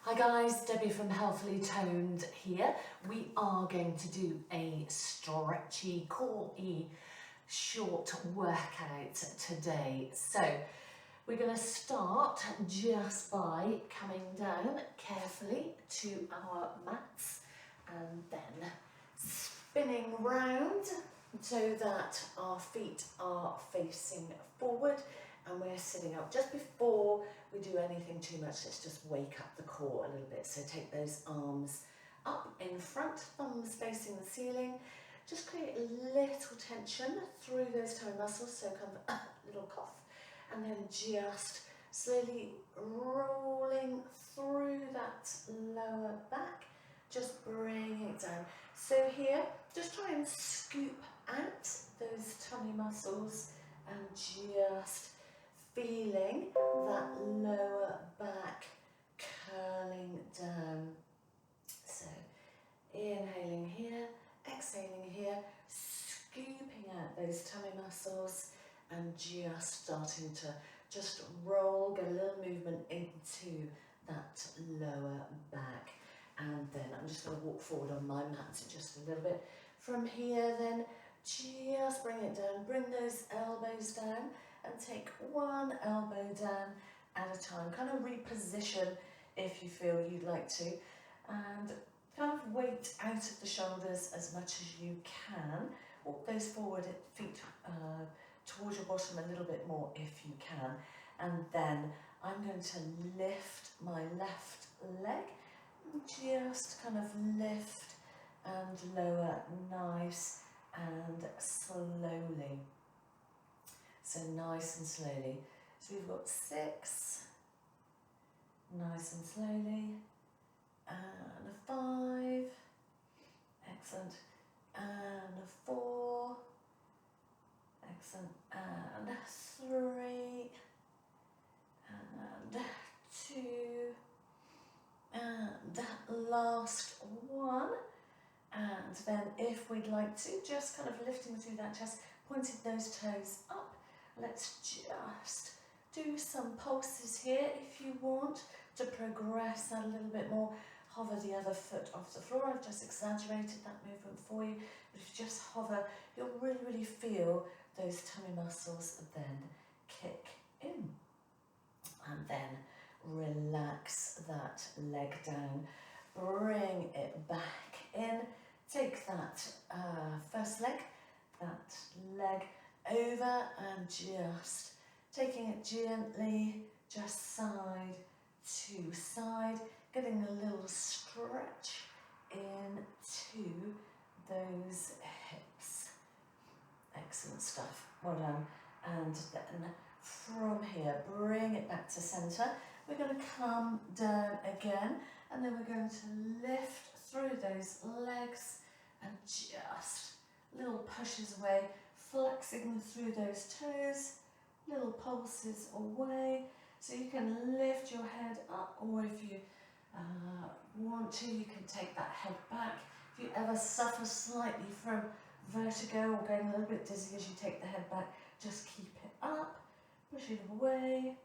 Hi guys, Debbie from Healthily Toned here. We are going to do a stretchy, core-y, short workout today. So we're going to start just by coming down carefully to our mats and then spinning round so that our feet are facing forward and we're sitting up. Just before we do anything too much, let's just wake up the core a little bit. So take those arms up in front, thumbs facing the ceiling. Just create a little tension through those tummy muscles, so kind of a little cough. And then just slowly rolling through that lower back, just bringing it down. So here, just try and scoop out those tummy muscles and just feeling that lower back curling down. So inhaling here, exhaling here, scooping out those tummy muscles and just starting to just roll, get a little movement into that lower back. And then I'm just going to walk forward on my mat just a little bit. From here then, just bring it down, bring those elbows down and take one elbow down at a time. Kind of reposition if you feel you'd like to, and kind of weight out of the shoulders as much as you can. Walk those forward, feet towards your bottom a little bit more if you can. And then I'm going to lift my left leg, just kind of lift and lower nice and slowly. So nice and slowly. So we've got 6, nice and slowly, and a 5, excellent, and a 4, excellent, and a 3, and 2, and last one. And then if we'd like to, just kind of lifting through that chest, pointing those toes up. Let's just do some pulses here if you want to progress that a little bit more. Hover the other foot off the floor. I've just exaggerated that movement for you. But if you just hover, you'll really feel those tummy muscles then kick in. And then relax that leg down. Bring it back in. Take that first leg, that leg over and just taking it gently, just side to side, getting a little stretch into those hips. Excellent stuff, well done. And then from here, bring it back to centre. We're going to come down again, and then we're going to lift through those legs and just little pushes away, flexing through those toes, little pulses away. So you can lift your head up, or if you want to, you can take that head back. If you ever suffer slightly from vertigo or getting a little bit dizzy as you take the head back, just keep it up, push it away.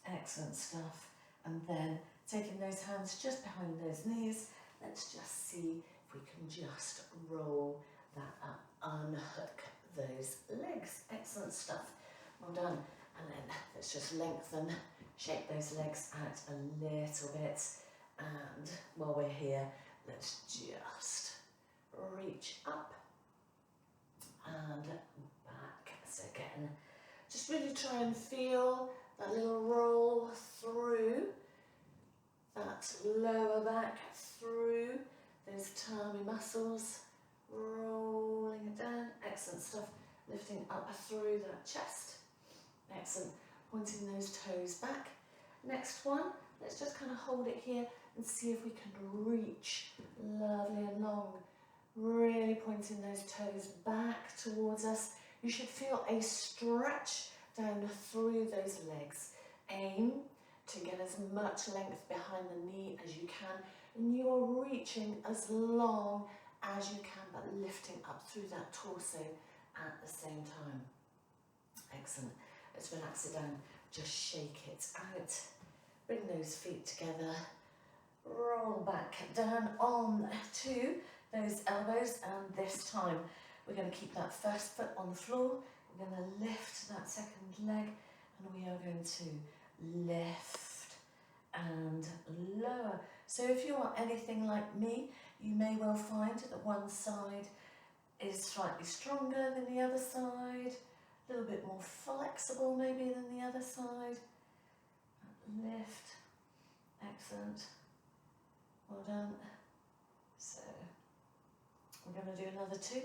Excellent stuff. And then taking those hands just behind those knees, let's just see if we can just roll that up, unhook those legs. Excellent stuff. Well done. And then let's just lengthen, shake those legs out a little bit. And while we're here, let's just reach up and back. So again, just really try and feel that little roll through that lower back, through those tummy muscles, rolling it down. Excellent stuff. Lifting up through that chest. Excellent. Pointing those toes back. Next one, let's just kind of hold it here and see if we can reach lovely and long. Really pointing those toes back towards us. You should feel a stretch down through those legs. Aim to get as much length behind the knee as you can, and you are reaching as long as you can, but lifting up through that torso at the same time. Excellent. Let's relax it down, just shake it out. Bring those feet together, roll back down on to those elbows, and this time we're going to keep that first foot on the floor. We're going to lift that second leg, and we are going to lift and lower. So if you are anything like me, you may well find that one side is slightly stronger than the other side, a little bit more flexible maybe than the other side. Lift, excellent, well done. So we're going to do another 2,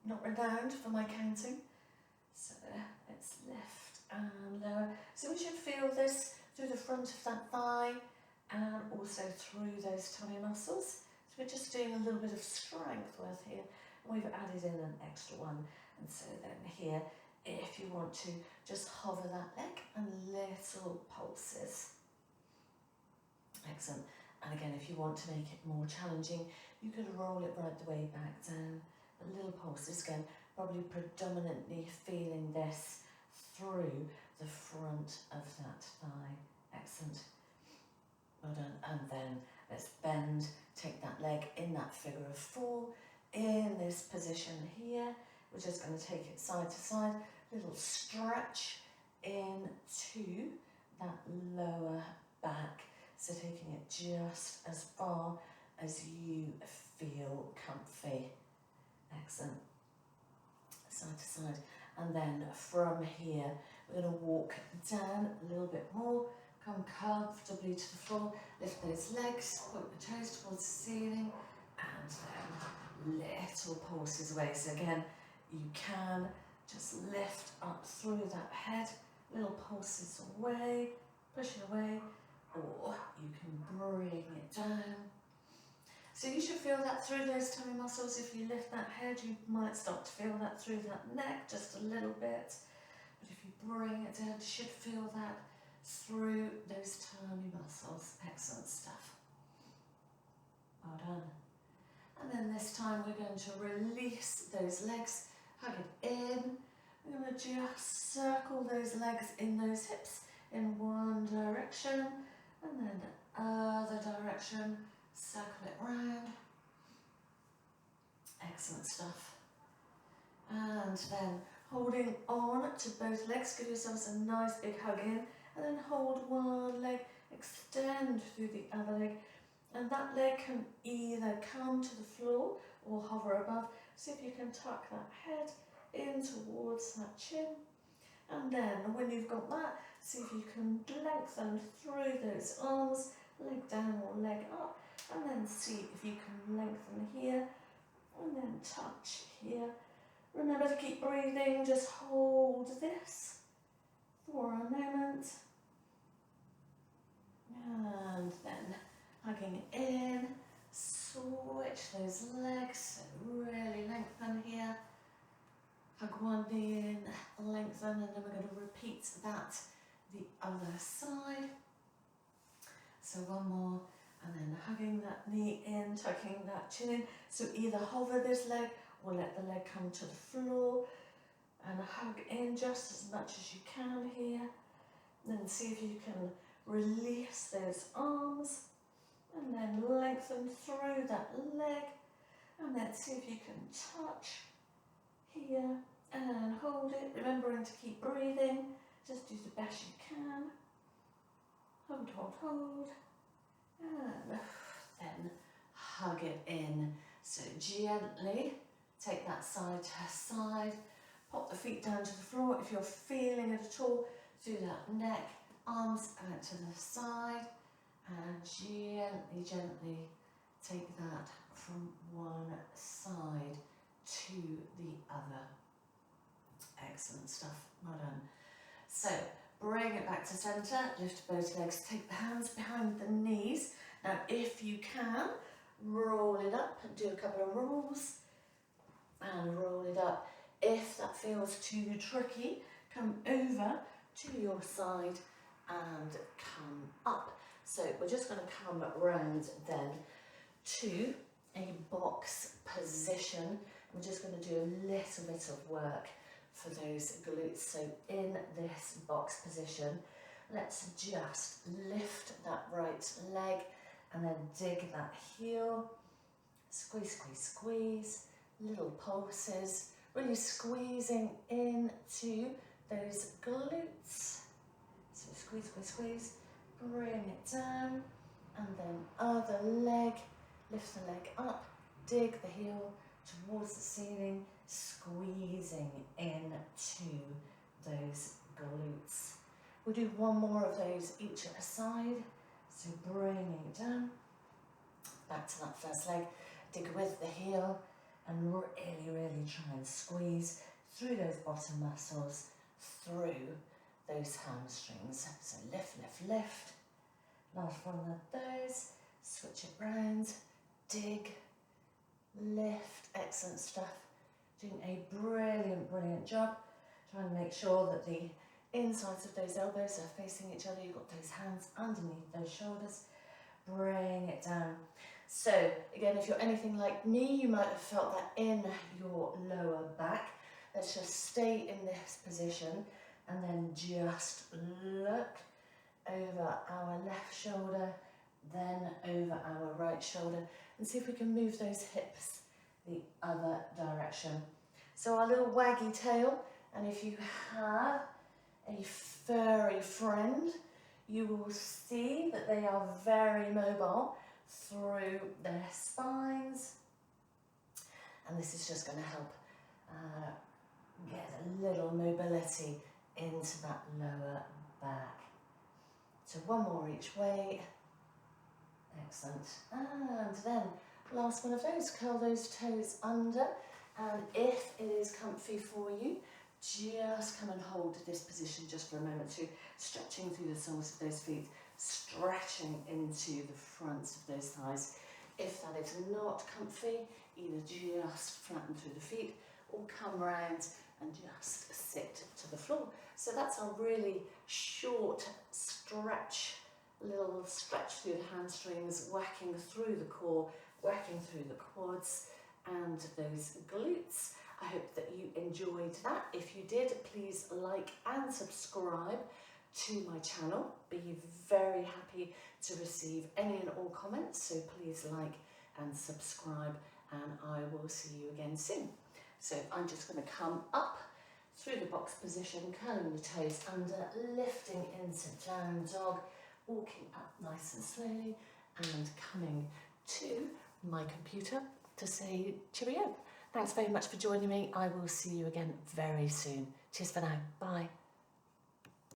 not renowned for my counting. So let's lift and lower. So we should feel this through the front of that thigh and also through those tummy muscles. So we're just doing a little bit of strength work here. We've added in an extra one, and so then here, if you want to, just hover that leg and little pulses. Excellent. And again, if you want to make it more challenging, you could roll it right the way back down. A little pulses again, probably predominantly feeling this through the front of that thigh. Excellent. Well done. And then let's bend, take that leg in that figure of 4. In this position here, we're just going to take it side to side, little stretch into that lower back. So taking it just as far as you feel comfy. Excellent. Side to side. And then from here, we're going to walk down a little bit more, come comfortably to the floor, lift those legs, point the toes towards the ceiling, and then little pulses away. So again, you can just lift up through that head, little pulses away, push it away, or you can bring it down. So you should feel that through those tummy muscles. If you lift that head, you might start to feel that through that neck just a little bit. But if you bring it down, you should feel that through those tummy muscles. Excellent stuff. Well done. And then this time we're going to release those legs, hug it in. We're going to just circle those legs in those hips in one direction, and then the other direction, circle it round. Excellent stuff. And then holding on to both legs, give yourselves a nice big hug in, and then hold one leg, extend through the other leg. And that leg can either come to the floor or hover above. See if you can tuck that head in towards that chin. And then when you've got that, see if you can lengthen through those arms, leg down or leg up. And then see if you can lengthen here and then touch here. Remember to keep breathing, just hold this for a moment. And then hugging in, switch those legs, so really lengthen here. Hug one knee in, lengthen, and then we're going to repeat that the other side. So one more, and then hugging that knee in, tucking that chin in. So either hover this leg or let the leg come to the floor, and hug in just as much as you can here. And then see if you can release those arms, and then lengthen through that leg, and then see if you can touch here and hold it, remembering to keep breathing, just do the best you can. Hold, hold, hold, and then hug it in. So gently take that side to side, pop the feet down to the floor. If you're feeling it at all, through that neck, arms out to the side, and gently, gently take that from one side to the other. Excellent stuff, well done. So bring it back to centre, lift both legs, take the hands behind the knees. Now if you can, roll it up and do a couple of rolls, and roll it up. If that feels too tricky, come over to your side and come up. So we're just going to come round then to a box position. We're just going to do a little bit of work for those glutes. So in this box position, let's just lift that right leg and then dig that heel, squeeze, squeeze, squeeze, little pulses, really squeezing into those glutes. So squeeze, squeeze, squeeze, bring it down, and then other leg, lift the leg up, dig the heel towards the ceiling, squeezing into those glutes. We'll do one more of those each at a side. So bringing it down, back to that first leg, dig with the heel and really, really try and squeeze through those bottom muscles, through those hamstrings. So lift, lift, lift. Last one of those, switch it round, dig, lift, excellent stuff. Doing a brilliant, brilliant job. Try and make sure that the insides of those elbows are facing each other. You've got those hands underneath those shoulders. Bring it down. So again, if you're anything like me, you might have felt that in your lower back. Let's just stay in this position and then just look over our left shoulder, then over our right shoulder, and see if we can move those hips the other direction. So our little waggy tail, and if you have a furry friend, you will see that they are very mobile through their spines, and this is just going to help get a little mobility into that lower back. So one more each way. Excellent. And then last one of those, curl those toes under, and if it is comfy for you, just come and hold this position just for a moment too, stretching through the soles of those feet, stretching into the fronts of those thighs. If that is not comfy, either just flatten through the feet or come round and just sit to the floor. So that's a really short stretch, little stretch through the hamstrings, whacking through the core, whacking through the quads and those glutes. I hope that you enjoyed that. If you did, please like and subscribe to my channel. Be very happy to receive any and all comments, so please like and subscribe, and I will see you again soon. So I'm just going to come up through the box position, curling the toes under, lifting into down dog, walking up nice and slowly, and coming to my computer to say cheerio. Thanks very much for joining me. I will see you again very soon. Cheers for now. Bye.